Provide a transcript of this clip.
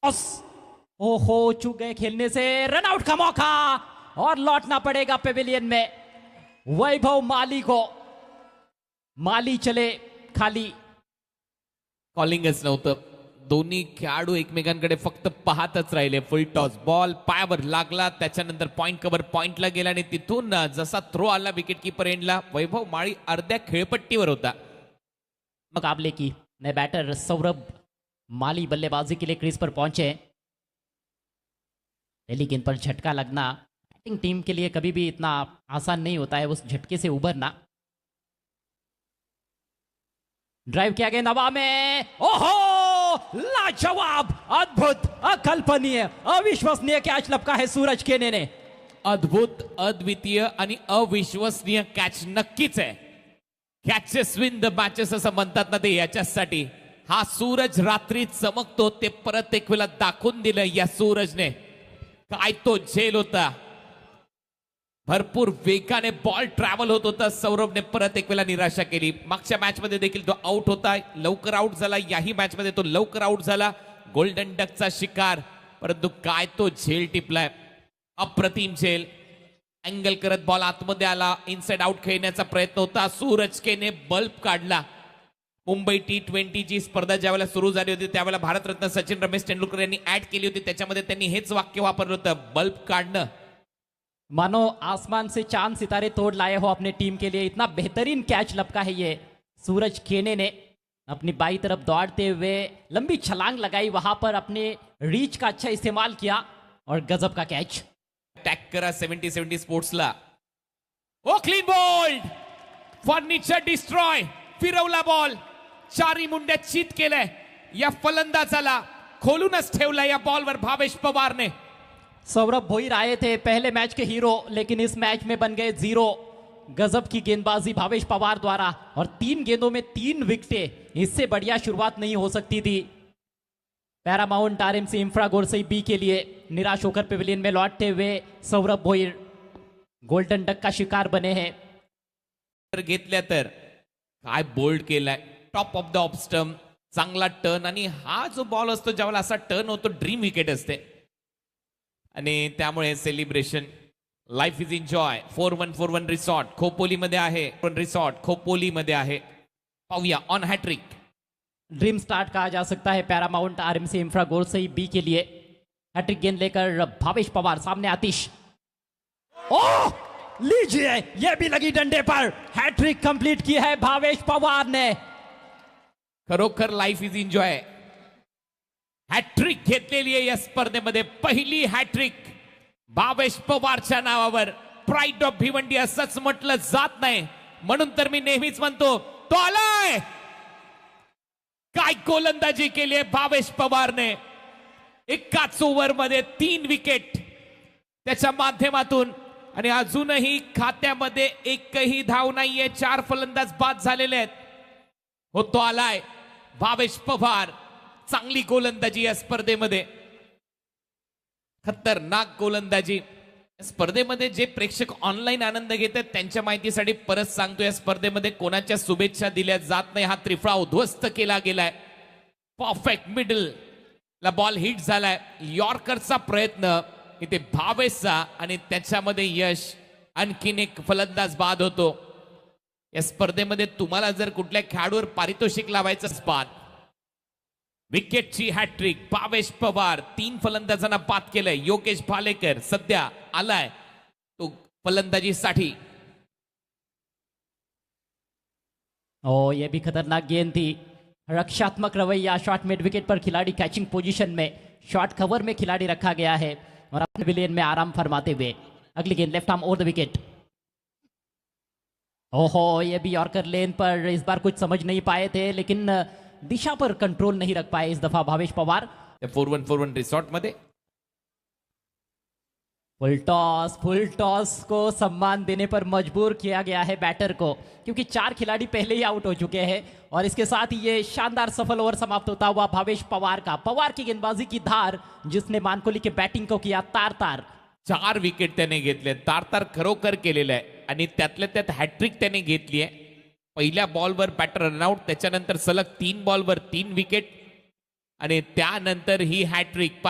ओहो, चूक गए खेलने से। रन आउट का मौका और लौटना पड़ेगा पेविलियन में वैभव माली को। माली चले खाली। कॉलिंगच नव्हतं, दोन्ही खेळाडू एकमेकांकडे फक्त पाहतच राहिले. फुल टॉस, बॉल पायावर लागला, त्याच्यानंतर पॉइंट कव्हर पॉइंटला गेला आणि तिथून जसा थ्रो आला विकेट कीपर एंडला, वैभव माळी अर्ध्या खेळपट्टीवर होता. मुकाबले की नए बैटर सौरभ माली बल्लेबाजी के लिए क्रीज पर पहुंचे। पहली गेंद पर झटका लगना बैटिंग टीम के लिए कभी भी इतना आसान नहीं होता है, उस झटके से उभरना। ड्राइव किया गेंद हवा में, ओहो, लाजवाब, अद्भुत, अकल्पनीय, अविश्वसनीय कैच लपका है सूरज केने ने। अद्भुत, अद्वितीय आणि अविश्वसनीय कॅच नक्कीच आहे. कॅचेस विन द मॅचेस असं म्हणतात ना, ते याच्यासाठी. हा सूरज रात्री चमकतो ते परत एक वेळा दाखवून दिलं या सूरजने. काय तो झेल होता, भरपूर वेगाने बॉल ट्रॅव्हल होत होता. सौरभने परत एक वेळा निराशा केली. मागच्या मॅच मध्ये देखील तो आउट होता, लवकर आउट झाला. याही मॅच मध्ये तो लवकर आउट झाला, गोल्डन डकचा शिकार. परंतु काय तो झेल टिपलाय, अप्रतिम झेल. अँगल करत बॉल आतमध्ये आला, इनसाइड आउट खेळण्याचा प्रयत्न होता. सूरज केने बल्ब काढला. मुंबई T20 ची स्पर्धा ज्यावेळेला सुरू झाली होती त्यावेळेला भारतरत्न सचिन रमेश तेंडुलकर यांनी ऍड केली होती, त्याच्यामध्ये त्यांनी हेच वाक्य वापरलं होतं, बल्ब काढणं. मानो आसमान से चांद सितारे तोड़ लाए हो अपने टीम के लिए। इतना बेहतरीन कैच लपका है ये सूरज केने ने। अपनी बाई तरफ दौड़ते हुए लंबी छलांग लगाई, वहां पर अपने रीच का अच्छा इस्तेमाल किया और गजब का कैच। टॅग करा 70-70 स्पोर्ट्सला. ओ क्लीन बोल्ड, फर्निचर डिस्ट्रॉय. फिरवला बॉल, चारी मुंड्या चित केलंय या फलंदाजाला, खोलूनच ठेवला या बॉलवर भावेश पवारने. सौरभ भोईर आए थे पहले मैच के हीरो, लेकिन इस मैच में बन गए जीरो। गजब की गेंदबाजी भावेश पवार द्वारा और 3 गेंदों में 3 विकेटें, इससे बढ़िया शुरुआत नहीं हो सकती थी। पैरामाउंट आरएमसी इंफ्रा गोरसई बी के लिए निराश होकर पेविलियन में लौटते हुए सौरभ भोईर गोल्डन डक का शिकार बने हैं। घेतल्या तर काय बोल्ड केलाय, top of the off stump, चांगला टर्न. आणि हा जो बॉल असतो ज्यावेळेला असा टर्न होतो, ड्रीम विकेट असते आणि त्यामुळे celebration. Life is enjoy. 4141 resort खोपोलीमध्ये आहे, रिसॉर्ट खोपोलीमध्ये आहे. पाहूया ऑन हॅट्रिक. ड्रीम स्टार्ट कहा जा सकता है पैरामाउंट आरएमसी इंफ्रा गोरसई बी के लिए। हैट्रिक गेंद लेकर भावेश पवार, सामने आतिश। ओह, लीजिए, ये भी लगी डंडे पर। हैट्रिक कंप्लीट की है भावेश पवार ने। खरोखर लाईफ इज एन्जॉय. हॅट्रिक घेतलेली आहे या स्पर्धेमध्ये, पहिली हॅट्रिक भावेश पवारच्या नावावर. प्राईड ऑफ भिवंडी असंच म्हटलं जात नाही, म्हणून तर मी नेहमीच म्हणतो तो आलाय. काय गोलंदाजी केली आहे भावेश पवारने. एकाच ओव्हर मध्ये 3 विकेट त्याच्या माध्यमातून, आणि अजूनही खात्यामध्ये एकही धाव नाहीये. 4 फलंदाज बाद झालेले आहेत. हो, तो आलाय भावेश पवार. चांगली गोलंदाजी या स्पर्धेमध्ये, खतरनाक गोलंदाजी. स्पर्धेमध्ये जे प्रेक्षक ऑनलाईन आनंद घेत आहेत त्यांच्या माहितीसाठी परत सांगतो, या स्पर्धेमध्ये कोणाच्या शुभेच्छा दिल्या जात नाही. हा त्रिफळा उद्ध्वस्त केला गेलाय. परफेक्ट मिडल ला बॉल हिट झालाय. यॉर्करचा प्रयत्न इथे भावेशचा, आणि त्याच्यामध्ये यश. आणखीन एक फलंदाज बाद होतो. या स्पर्धेमध्ये तुम्हाला जर कुठल्या खेळाडूवर पारितोषिक लावायचं, बाद. विकेटची हॅट्रिक भावेश पवार. 3 फलंदाजांना बाद केलंय. योगेश भालेकर सध्या आलाय तो फलंदाजीसाठी. ओ, ये भी खतरनाक गेंद थी। रक्षात्मक रवैया, शॉट मिड विकेट पर खिलाड़ी कैचिंग पोजीशन में, शॉट कवर में खिलाड़ी रखा गया है और अपने पेविलियन में आराम फरमाते हुए। अगली गेंद left arm over the wicket. ओहो, ये भी यॉर्कर लेन पर इस बार कुछ समझ नहीं पाए थे, लेकिन दिशा पर कंट्रोल नहीं रख पाए इस दफा भावेश पवार। 4141 रिसॉर्ट मध्ये फुल टॉस को सम्मान देने पर मजबूर किया गया है बैटर को, क्योंकि 4 खिलाड़ी पहले ही आउट हो चुके हैं। और इसके साथ ही ये शानदार सफल ओवर समाप्त होता हुआ भावेश पवार का। पवार की गेंदबाजी की धार, जिसने मानकोली के बैटिंग को किया तार तार। 4 विकेट त्याने घेतले, तार तार खरोखर केलेलं आहे. आणि त्यातल्या त्यात हॅट्रिक त्याने घेतली आहे. पहिल्या बॉलवर बॅटर रनआउट, त्याच्यानंतर सलग 3 बॉलवर 3 विकेट. आणि त्यानंतर ही हॅट्रिक